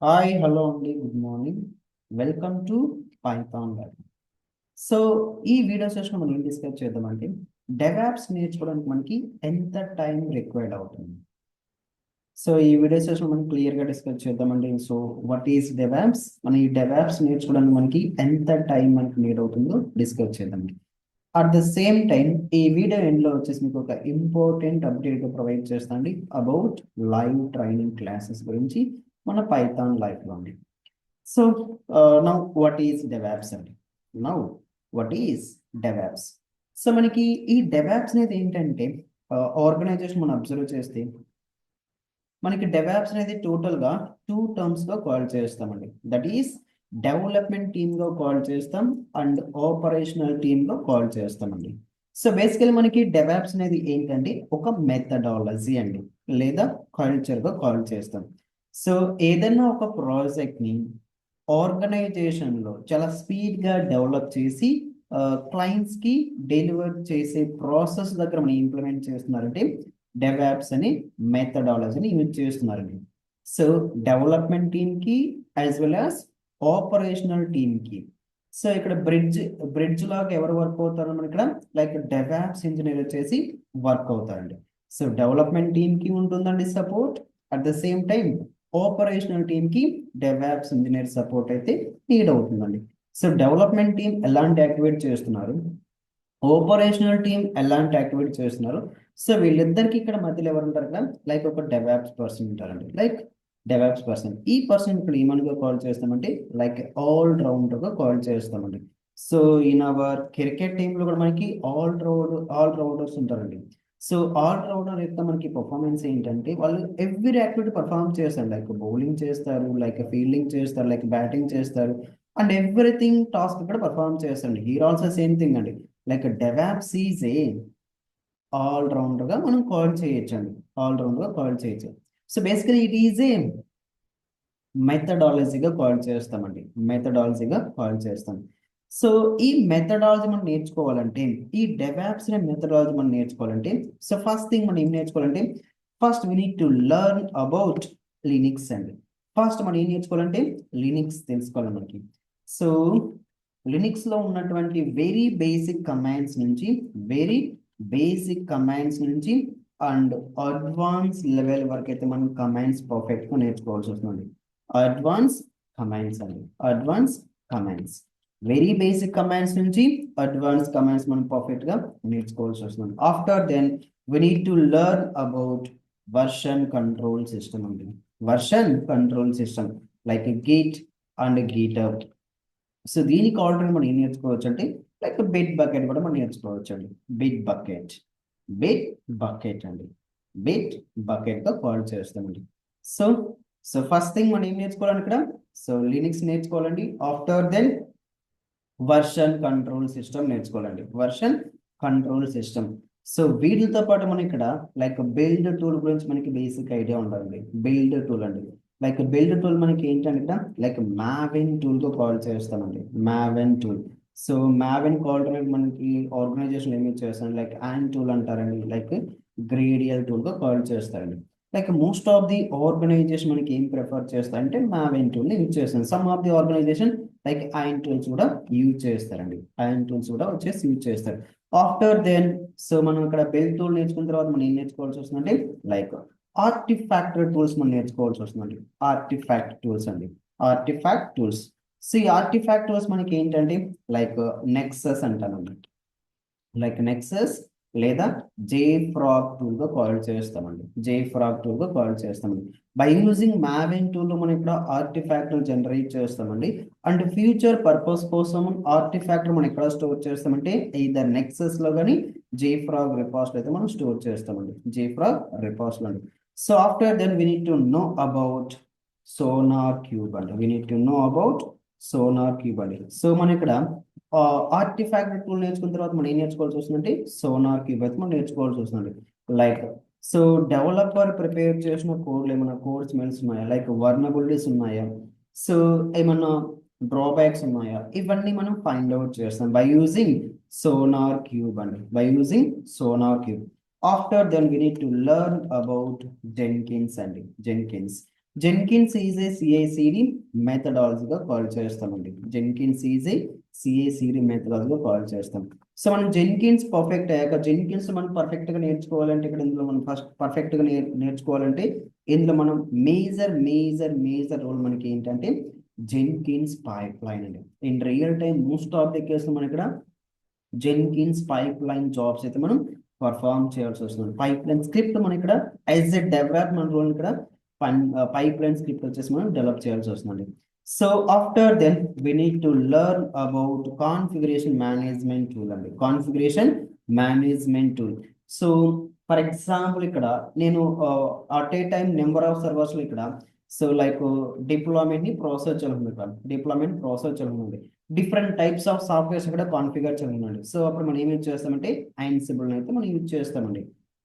Hi hello అండి good morning welcome to Python live. So ఈ video session మనం ఏం డిస్కస్ చేద్దామంటే డెవాప్స్ నేర్చుకోవడానికి మనకి ఎంత టైం రిక్వైర్డ్ అవుతుంది. సో ఈ వీడియో సెషన్ మనం క్లియర్గా డిస్కస్ చేద్దామండి. సో వాట్ ఈస్ డెవాప్స్, మన ఈ డెవాప్స్ నేర్చుకోవడానికి మనకి ఎంత టైం మనకి నీడ్ అవుతుందో డిస్కస్ చేద్దామండి. అట్ ద సేమ్ టైం ఈ వీడియో ఎండ్లో వచ్చేసి మీకు ఒక ఇంపార్టెంట్ అప్డేట్ ప్రొవైడ్ చేస్తాండి అబౌట్ లైవ్ ట్రైనింగ్ క్లాసెస్ గురించి మన పైథాన్ లైవ్లో అండి. So now what is DevOps అండి? Now what is DevOps? So మనకి ఈ DevOps అనేది ఏంటంటే ఆర్గనైజేషన్ మనం అబ్జర్వ్ చేస్తే మనకి DevOps అనేది టోటల్గా టూ టర్మ్స్గా కాల్ చేస్తామండి. దట్ ఈస్ డెవలప్మెంట్ టీమ్గా కాల్ చేస్తాం అండ్ ఆపరేషనల్ టీమ్గా కాల్ చేస్తామండి. సో బేసికలీ మనకి DevOps అనేది ఏంటంటే ఒక మెథడాలజీ అండి, లేదా కల్చర్గా కాల్ చేస్తాం. సో ఏదైనా ఒక ప్రాజెక్ట్ని ఆర్గనైజేషన్లో చాలా స్పీడ్గా డెవలప్ చేసి క్లయింట్స్కి డెలివర్ చేసే ప్రాసెస్ దగ్గర మనం ఇంప్లిమెంట్ చేస్తున్నారంటే డెవాప్స్ అనే మెథడాలజీని యూజ్ చేస్తున్నారండి. సో డెవలప్మెంట్ టీమ్కి యాజ్ వెల్ యాజ్ ఆపరేషనల్ టీమ్కి. సో ఇక్కడ బ్రిడ్జ్ లాగా ఎవరు వర్క్ అవుతారు మన ఇక్కడ, లైక్ డెవాప్స్ ఇంజనీర్ వచ్చేసి వర్క్ అవుతారండి. సో డెవలప్మెంట్ టీమ్కి ఉంటుందండి support, at the same time operational టీమ్కి డెవాప్స్ ఇంజనీర్ సపోర్ట్ అయితే నీడ్ అవుతుందండి. సో డెవలప్మెంట్ టీం ఎలాంటి యాక్టివేట్ చేస్తున్నారు, ఆపరేషనల్ టీం ఎలాంటి యాక్టివేట్ చేస్తున్నారు. సో వీళ్ళిద్దరికి ఇక్కడ మధ్యలో ఎవరు ఉంటారు కదా, లైక్ ఒక డెవాప్స్ పర్సన్ ఉంటారండి. లైక్ డెవాప్స్ పర్సన్, ఈ పర్సన్ ఇక్కడ ఏమనిగా కాల్ చేస్తామంటే లైక్ ఆల్ రౌండర్గా కాల్ చేస్తామండి. సో ఇన్ అవర్ క్రికెట్ టీంలో కూడా మనకి ఆల్ రౌండర్స్ ఉంటారండి. సో ఆల్ రౌండర్ యొక్క మనకి పర్ఫార్మెన్స్ ఏంటంటే వాళ్ళు ఎవ్రీ యాక్టివిటీ పర్ఫార్మ్ చేస్తారు. లైక్ బౌలింగ్ చేస్తారు, లైక్ ఫీల్డింగ్ చేస్తారు, లైక్ బ్యాటింగ్ చేస్తారు, అండ్ ఎవ్రీథింగ్ టాస్క్ ఇక్కడ పర్ఫార్మ్ చేస్తారండి. హీర్ ఆల్సో సేమ్ థింగ్ అండి. Like DevOps is a all రౌండర్గా మనం కాల్ చేయొచ్చు అండి, ఆల్ రౌండర్గా కాల్ చేయొచ్చు. So basically it is a మెథడాలజీగా కాల్ చేస్తామండి, మెథడాలజీగా కాల్ చేస్తాం. సో ఈ మెథడాలజీ మనం నేర్చుకోవాలంటే, ఈ డెవాప్స్ అనే మెథడాలజీ మనం నేర్చుకోవాలంటే, సో ఫస్ట్ థింగ్ మనం ఏం నేర్చుకోవాలంటే, first we need to learn about Linux అండి. ఫస్ట్ మనం ఏం నేర్చుకోవాలంటే లినిక్స్ తెలుసుకోవాలి మనకి. సో లినిక్స్లో ఉన్నటువంటి వెరీ బేసిక్ కమాండ్స్ నుంచి అండ్ అడ్వాన్స్ లెవెల్ వరకు అయితే మనం కమాండ్స్ పర్ఫెక్ట్గా నేర్చుకోవాల్సి వస్తుంది. Advance commands very basic commands నుంచి అడ్వాన్స్ కమాండ్స్ మనం పర్ఫెక్ట్గా నేర్చుకోవాల్సి వస్తుంది. After then we need to learn about version control system అండి. Version control system like Git and GitHub. So దీనికి ఆల్రెడీ మనం ఏం నేర్చుకోవచ్చు అంటే లైక్ బిట్ బకెట్ కూడా మనం నేర్చుకోవచ్చు అండి. బిట్ బకెట్ అండి, బిట్ బకెట్గా కాల్ చేస్తామండి. సో సో ఫస్ట్ థింగ్ మనం ఏం నేర్చుకోవాలని ఇక్కడ, సో లినిక్స్ నేర్చుకోవాలండి. After then version control system నేర్చుకోవాలండి, వర్షన్ కంట్రోల్ సిస్టమ్. సో వీటితో పాటు మనం ఇక్కడ లైక్ బిల్డ్ టూల్ గురించి మనకి బేసిక్ ఐడియా ఉండాలండి. బిల్డ్ టూల్ అండి, లైక్ బిల్డ్ టూల్ మనకి ఏంటంటే ఇక్కడ లైక్ మావెన్ టూల్తో కాల్ చేస్తామండి, Maven tool. So Maven call మనకి ఆర్గనైజేషన్ ఏమి చేస్తారండి, లైక్ యాన్ టూల్ అంటారండి, లైక్ గ్రేడియల్ టూల్గా కాల్ చేస్తారండి. Like most of the organization మనకి ఏం ప్రిఫర్ చేస్తారంటే మావెన్ టూల్ని యూజ్ చేస్తారు. Some of the organization like ఐన్ టూల్స్ కూడా యూజ్ చేస్తారండి, ఐన్ టూల్స్ కూడా వచ్చేసి యూజ్ చేస్తారు. ఆఫ్టర్ దెన్ సో మనం ఇక్కడ బిల్డ్ టూల్ నేర్చుకున్న తర్వాత మనం ఏం నేర్చుకోవాల్సి వస్తుందంటే లైక్ ఆర్టిఫాక్టర్ టూల్స్ మనం నేర్చుకోవాల్సి వస్తుందండి. ఆర్టిఫాక్ట్ టూల్స్ అండి, ఆర్టిఫాక్ట్ టూల్స్. సో ఈ ఆర్టిఫాక్ట్ టూల్స్ మనకి ఏంటంటే లైక్ నెక్సస్ అంటామండి, లైక్ నెక్సస్ లేదా JFrog టూల్గా కాల్ చేస్తామండి, JFrog టూల్గా కాల్ చేస్తామండి. బై యూజింగ్ మావెన్ టూల్ మనం ఇక్కడ ఆర్టిఫాక్ట్ జనరేట్ చేస్తామండి. అండ్ ఫ్యూచర్ పర్పస్ కోసం ఆర్టిఫాక్ట్ మనం ఎక్కడ స్టోర్ చేస్తామంటే ఇదర్ నెక్సస్లో కానీ JFrog రిపాస్లో అయితే మనం స్టోర్ చేస్తామండి, JFrog రిపాస్లో అండి. So after then we need to know about SonarQube అండి, we need to know about SonarQube అండి. సో మనం ఇక్కడ ఆర్టిఫాక్ట్ టూల్ నేర్చుకున్న తర్వాత మనం ఏం నేర్చుకోవాల్సి వస్తుందంటే సోనార్ క్యూబ్ అయితే మనం నేర్చుకోవాల్సి వస్తుంది. లైక్ సో డెవలపర్ ప్రిపేర్ చేసిన కోడ్లు ఏమైనా కోడ్ స్మెల్స్ ఉన్నాయా, లైక్ వర్నబిలిటీస్ ఉన్నాయా, సో ఏమన్నా డ్రాబ్యాక్స్ ఉన్నాయా, ఇవన్నీ మనం ఫైండ్ అవుట్ చేస్తాం బై యూజింగ్ సోనార్ క్యూబ్ అండి, by using SonarQube. After then we need to learn about Jenkins అండి, Jenkins. Jenkins is a CI CD మెథడాలజీగా కాల్ చేస్తామండి. జెన్కిన్స్ ఈజ్ ఏ సిఐసిడి మెథడాలజీగా కాల్ చేస్తాం. సో మనం జెన్కిన్స్ పర్ఫెక్ట్ అయ్యాక, Jenkins మనం పర్ఫెక్ట్గా నేర్చుకోవాలంటే ఇక్కడ ఇందులో మనం ఫస్ట్ పర్ఫెక్ట్గా నేర్చుకోవాలంటే ఇందులో మనం మేజర్ రోల్ మనకి ఏంటంటే జెన్కిన్స్ పైప్ లైన్ అండి. In real time most of the case మనం ఇక్కడ జెన్కిన్స్ పైప్ లైన్ జాబ్స్ అయితే మనం పర్ఫామ్ చేయాల్సి వస్తుంది. పైప్ లైన్ స్క్రిప్ట్ మనం ఇక్కడ యాజ్ ఎ డెవలప్మెంట్ రోల్ ఇక్కడ పైప్ లైన్ స్క్రిప్ట్ వచ్చేసి మనం డెవలప్ చేయాల్సి వస్తుంది. So after then we need to learn about configuration management tool అండి. Configuration management tool. So for example ఇక్కడ నేను at a time number of servers ఇక్కడ so like deployment ని ప్రాసెస్ చేయాలనుకుంటాను. డిప్లాయ్మెంట్ ప్రాసెస్ చేయాలనుకుంది డిఫరెంట్ టైప్స్ ఆఫ్ సాఫ్ట్వేర్స్ కూడా configure చేయాలండి. So అప్పుడు మనం ఏం యూజ్ చేస్తామంటే Ansible అయితే మనం యూజ్ చేస్తామండి.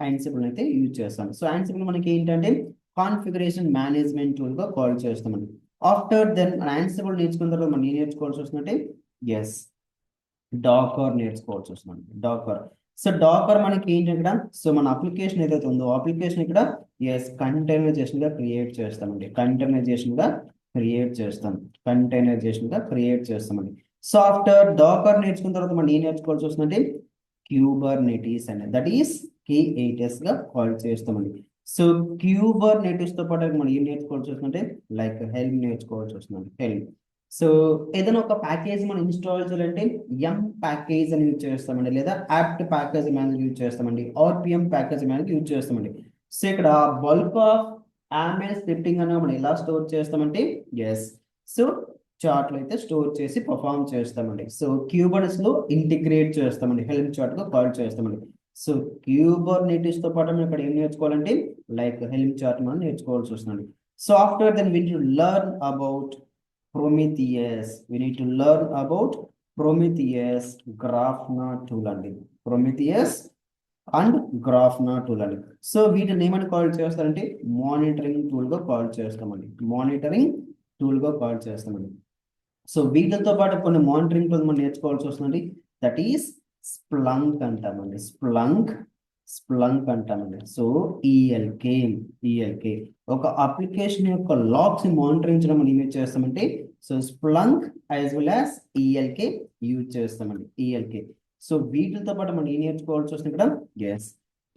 Ansible అయితే యూజ్ చేస్తాం. సో Ansible మనకి ఏంటంటే కాన్ఫిగరేషన్ మేనేజ్మెంట్ టూల్ గా కాల్ చేస్తామండి. ఆఫ్టర్ దెన్ Ansible నేర్చుకున్న తర్వాత మనం ఏం నేర్చుకోవాల్సి వస్తుందంటే ఎస్ డాకర్ నేర్చుకోవాల్సి వస్తుంది. డాకర్. సో డాకర్ మనకి ఏంటి ఇక్కడ సో మన అప్లికేషన్ ఏదైతే ఉందో అప్లికేషన్ ఇక్కడ ఎస్ కంటైనరైజేషన్ గా క్రియేట్ చేస్తామండి. కంటైనరైజేషన్ గా క్రియేట్ చేస్తామండి. సో ఆఫ్టర్ డాకర్ నేర్చుకున్న తర్వాత మనం ఏం నేర్చుకోవాల్సి వస్తుందంటే క్యూబర్నెటీస్ అనేది దట్ ఈస్ K8s గా కాల్ చేస్తామండి. సో క్యూబర్నెటీస్ తో పాటు మనం ఏం నేర్చుకోవాల్సి వస్తుందంటే లైక్ హెల్మ్ నేర్చుకోవాల్సి వస్తుందండి. హెల్మ్. సో ఏదైనా ఒక ప్యాకేజ్ మనం ఇన్స్టాల్ చేయాలంటే ఎం ప్యాకేజ్ అని యూజ్ చేస్తామండి, లేదా యాప్ట్ ప్యాకేజ్ మేనేజ్ యూజ్ చేస్తామండి, ఆర్పిఎం ప్యాకేజ్ మేనేజ్ యూజ్ చేస్తామండి. సో ఇక్కడ బల్క్ ఆఫ్ ఆమెల్ స్క్రిప్టింగ్ అని మనం ఎలా స్టోర్ చేస్తామంటే ఎస్ సో చార్ట్ లో అయితే స్టోర్ చేసి పర్ఫామ్ చేస్తామండి. సో క్యూబర్నెటిస్ లో ఇంటిగ్రేట్ చేస్తామండి, హెల్మ్ చార్ట్ గా కాల్ చేస్తామండి. సో క్యూబర్నెటిస్ తో పాటు మనం ఇక్కడ ఏం నేర్చుకోవాలంటే లైక్ హెల్మ్ చార్ట్ మనం నేర్చుకోవాల్సి వస్తుంది. So after then we need to learn about Prometheus. We need to learn about Prometheus Grafana tool అండి. Prometheus అండ్ Grafana tool అండి. సో వీటిని ఏమని కాల్ చేస్తారంటే మానిటరింగ్ టూల్ గా కాల్ చేస్తామండి. మానిటరింగ్ టూల్ గా కాల్ చేస్తామండి. సో వీటితో పాటు కొన్ని మానిటరింగ్ టూల్ మనం నేర్చుకోవాల్సి వస్తుంది. దట్ ఈస్ స్ప్లంక్ అంటామండి. స్ప్లంక్ అంటామండి. సో ఈఎల్కే ఒక అప్లికేషన్ యొక్క లాగ్స్ ని మానిటరింగ్ చేయడం మనం ఏం చేస్తామంటే so Splunk as well as ELK use చేస్తామండి. ఈఎల్కే. సో వీటితో పాటు మనం ఏం నేర్చుకోవాల్సి వస్తుంది ఇక్కడ ఎస్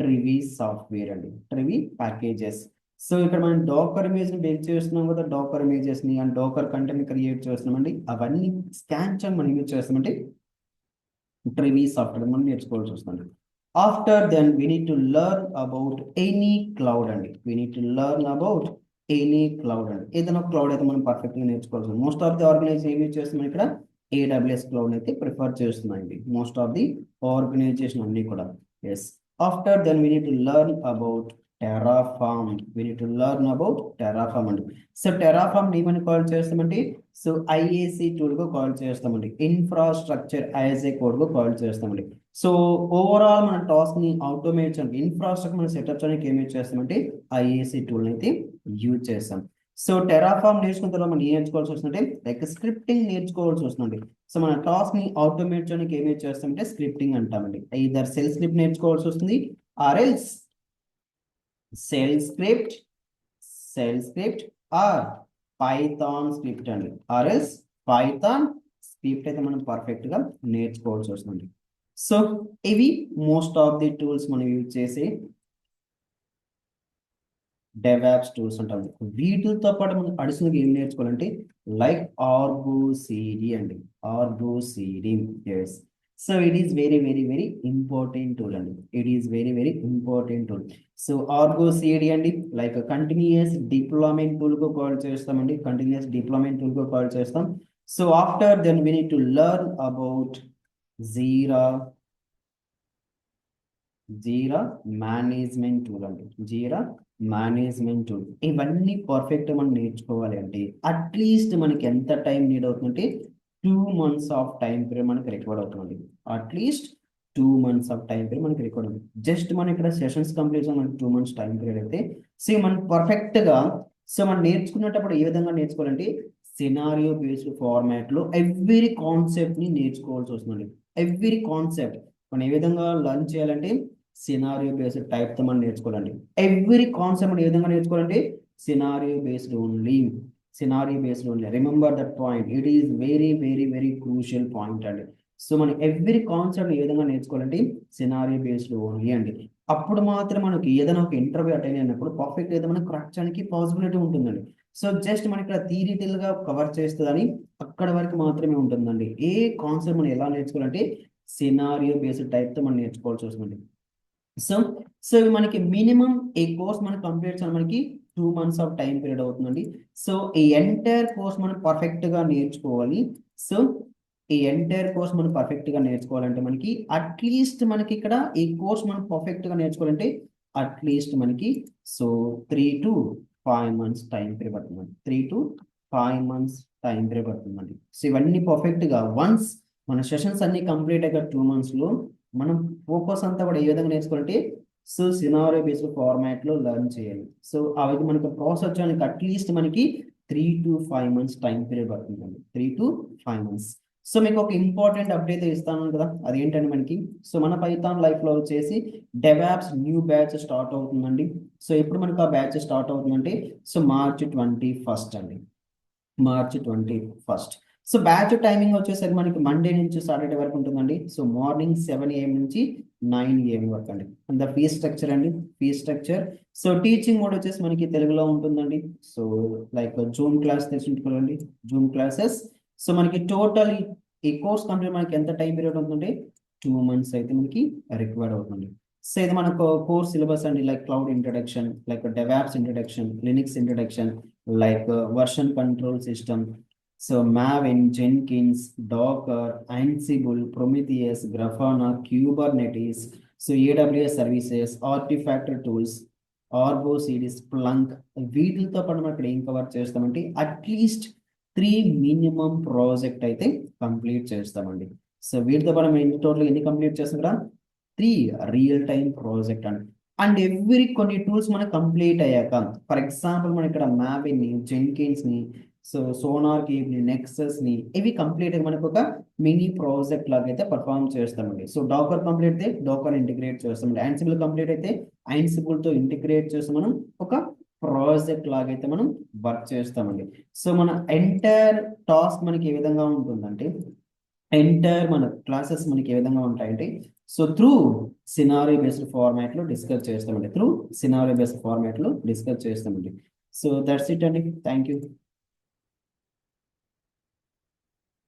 ట్రివీ సాఫ్ట్వేర్ అండి. ట్రివీ ప్యాకేజెస్. సో ఇక్కడ మనం డాకర్ ఇమేజ్ ని బిల్డ్ చేస్తున్నాం కదా, డాకర్ ఇమేజెస్ ని అండ్ డాకర్ కంటెంట్ క్రియేట్ చేస్తున్నామండి. అవన్నీ స్కాన్ చేయడం మనం యూజ్ చేస్తామంటే ట్రివీ సాఫ్ట్వేర్ మనం నేర్చుకోవాల్సి వస్తుంది. After then we need to learn about any cloud అండి. we need to learn about any cloud అండి. ఏదైనా క్లౌడ్ అయితే మనం పర్ఫెక్ట్ గా నేర్చుకోవాల్సింది. మోస్ట్ ఆఫ్ ది ఆర్గనైజేషన్ ఏమి చేస్తున్నాం ఇక్కడ AWS క్లౌడ్ అయితే ప్రిఫర్ చేస్తున్నాయండి. మోస్ట్ ఆఫ్ ది ఆర్గనైజేషన్ అన్ని కూడా ఎస్. After then we need to learn about Terraform. We need to learn about Terraform అండి. సో Terraform ఏమని కాల్ చేస్తామంటే సో IAC టూల్ గా కాల్ చేస్తామండి. ఇన్ఫ్రాస్ట్రక్చర్ యాజ్ ఏ కోడ్ గా కాల్ చేస్తామండి. సో ఓవరాల్ మన టాస్క్ ని ఆటోమేట్ చేయడానికి ఇన్ఫ్రాస్ట్రక్చర్ మనం సెటప్ చేయడానికి ఏం యూజ్ చేస్తామంటే IAC టూల్ అయితే యూజ్ చేస్తాం. సో టెరాఫార్మ్ నేర్చుకున్న తర్వాత మనం ఏం నేర్చుకోవాల్సి వస్తుందంటే లైక్ స్క్రిప్టింగ్ నేర్చుకోవాల్సి వస్తుంది. సో మన టాస్క్ ని ఆటోమేట్ చేయడానికి ఏం యూజ్ చేస్తామంటే స్క్రిప్టింగ్ అంటామండి. ఐదర్ సెల్ స్క్రిప్ట్ నేర్చుకోవాల్సి వస్తుంది or else shell script or Python script అండి. ఆర్ ఎల్స్ పైథాన్ స్క్రిప్ట్ అయితే మనం పర్ఫెక్ట్ గా నేర్చుకోవాల్సి వస్తుంది. సో ఇవి మోస్ట్ ఆఫ్ ది టూల్స్ మనం యూజ్ చేసే డెవాప్స్ టూల్స్ ఉంటాం. వీటితో పాటు మనం అడిషనల్ ఏం నేర్చుకోవాలంటే లైక్ ఆర్గో సిడి అండి. ఆర్గో సిడి ఎస్. So it is very important tool అండి. It is very important tool. So Argo CD అండి లైక్ కంటిన్యూస్ డిప్లాయ్మెంట్ టూల్ గా కాల్ చేస్తామండి. కంటిన్యూస్ డిప్లాయ్మెంట్ టూల్ గా కాల్ చేస్తాం. So after then we need to learn about Jira management tool అండి. Jira management tool. ఇవన్నీ perfect మనం నేర్చుకోవాలి అంటే అట్లీస్ట్ మనకి ఎంత టైం నీడ్ అవుతుందంటే 2 months ఆఫ్ టైం పీరియడ్ మనకి రికార్డ్ అవుతుంది. At least 2 months of time period మనకి రికార్డ్ అవుతుంది. జస్ట్ మన ఇక్కడ సెషన్స్ కంప్లీట్ మనకి 2 months టైం పీరియడ్ అయితే సో మనం పర్ఫెక్ట్ గా సో మనం నేర్చుకునేటప్పుడు ఏ విధంగా నేర్చుకోవాలంటే సినారియో బేస్డ్ ఫార్మాట్ లో ఎవ్రీ కాన్సెప్ట్ ని నేర్చుకోవాల్సి వస్తుంది. ఎవ్రీ కాన్సెప్ట్ మనం ఏ విధంగా లర్న్ చేయాలంటే సినారియో బేస్డ్ టైప్ తో మనం నేర్చుకోవాలండి. ఎవ్రీ కాన్సెప్ట్ మనం ఏ విధంగా నేర్చుకోవాలంటే scenario based only. Scenario based only. Remember that point. It is very very very crucial point అండి. సో మనం ఎవ్రీ కాన్సెప్ట్ ఏ విధంగా నేర్చుకోవాలంటే సినారియో బేస్డ్ ఓన్లీ అండి. అప్పుడు మాత్రం మనకి ఏదైనా ఒక ఇంటర్వ్యూ అటెండ్ అయినప్పుడు పర్ఫెక్ట్ ఏదో మనం క్రాక్ చేయడానికి పాసిబిలిటీ ఉంటుందండి. సో జస్ట్ మనకి ఇక్కడ థియరిటికల్ గా కవర్ చేస్తుందని అక్కడ వరకు మాత్రమే ఉంటుందండి. ఏ కాన్సెప్ట్ మనం ఎలా నేర్చుకోవాలంటే సినారియో బేస్డ్ టైప్ తో మనం నేర్చుకోవాల్సి వస్తుంది. సో సో ఇవి మనకి మినిమం ఈ కోర్స్ మనం కంప్లీట్ చేయాలి మనకి 2 months ఆఫ్ టైం పీరియడ్ అవుతుందండి. సో ఈ ఎంటైర్ కోర్స్ మనం పర్ఫెక్ట్ గా నేర్చుకోవాలి. సో ఈ ఎంటైర్ కోర్స్ మనం పర్ఫెక్ట్ గా నేర్చుకోవాలంటే మనకి అట్లీస్ట్ మనకి ఇక్కడ ఈ కోర్స్ మనం పర్ఫెక్ట్ గా నేర్చుకోవాలంటే అట్లీస్ట్ మనకి so 3 to 5 months time period పడుతుందండి. 3 to 5 months టైం పీరియడ్ పడుతుందండి. సో ఇవన్నీ పర్ఫెక్ట్ గా వన్స్ మన సెషన్స్ అన్ని కంప్లీట్ అయ్యాక 2 months లో మనం ఫోకస్ అంతా కూడా ఏ విధంగా నేర్చుకోవాలంటే సో సినారియో బేస్డ్ ఫార్మాట్ లో లెర్న్ చేయాలి. సో అవి మనకు ప్రాసెస్ వచ్చడానికి అట్లీస్ట్ మనకి 3 to 5 months టైం పీరియడ్ పడుతుందండి. 3 to 5 months. సో మీకు ఒక ఇంపార్టెంట్ అప్డేట్ ఇస్తాను కదా, అదేంటంటే మనకి సో మన పైథాన్ లైఫ్ లో వచ్చేసి డెవాప్స్ న్యూ బ్యాచ్ స్టార్ట్ అవుతుందండి. సో ఎప్పుడు మనకు ఆ బ్యాచ్ స్టార్ట్ అవుతుందంటే సో March 21 అండి. March 21. సో బ్యాచ్ టైమింగ్ వచ్చేసరికి మనకి మండే నుంచి సాటర్డే వరకు ఉంటుందండి. సో మార్నింగ్ 7 AM నుంచి 9 AM వరకు అండి. అండ్ ఫీ స్ట్రక్చర్ అండి, fee structure. So teaching mode వచ్చేసి మనకి తెలుగులో ఉంటుందండి. సో లైక్ జూమ్ క్లాస్ తెచ్చుకోవాలండి, జూమ్ క్లాసెస్. సో మనకి టోటల్ ఈ కోర్స్ కంప్లీట్ మనకి ఎంత టైం పీరియడ్ అవుతుందంటే 2 months అయితే మనకి రిక్వైర్డ్ అవుతుంది. సో ఇది మనకు కోర్స్ సిలబస్ అండి, like cloud introduction, like DevOps introduction, Linux introduction, like version control system. So Maven, Jenkins, Docker, Ansible, Prometheus, Grafana, Kubernetes, so AWS services, Artifactory tools, ఆర్బో సిరీస్, Splunk. వీటితో పాటు మనం ఇక్కడ ఏం కవర్ చేస్తామంటే అట్లీస్ట్ 3 మినిమం ప్రాజెక్ట్ అయితే కంప్లీట్ చేస్తామండి. సో వీటితో పాటు మనం టోటల్ ఎన్ని కంప్లీట్ చేస్తాం కదా, 3 రియల్ టైం ప్రాజెక్ట్ అండి. అండ్ ఎవ్రీ కొన్ని టూల్స్ మనకు కంప్లీట్ అయ్యాక, ఫర్ ఎగ్జాంపుల్ మనం ఇక్కడ Maven ని, Jenkins ని, సో సోనార్ కేబ్ ని, నెక్సస్ ని, ఇవి కంప్లీట్ మనకు ఒక మినీ ప్రాజెక్ట్ లాగా అయితే పర్ఫామ్ చేస్తామండి. సో డాకర్ కంప్లీట్ అయితే డాకర్ ఇంటిగ్రేట్ చేస్తామండి. Ansible కంప్లీట్ అయితే Ansible తో ఇంటిగ్రేట్ చేసి మనం ఒక ప్రాజెక్ట్ లాగా అయితే మనం వర్క్ చేస్తామండి. సో మన ఎంటైర్ టాస్క్ మనకి ఏ విధంగా ఉంటుందంటే ఎంటైర్ మన క్లాసెస్ మనకి ఏ విధంగా ఉంటాయంటే so through scenario based format లో డిస్కస్ చేస్తామండి. త్రూ సినారియో బేస్డ్ ఫార్మాట్ లో డిస్కస్ చేస్తామండి. సో దట్స్ ఇట్ అండి. Thank you.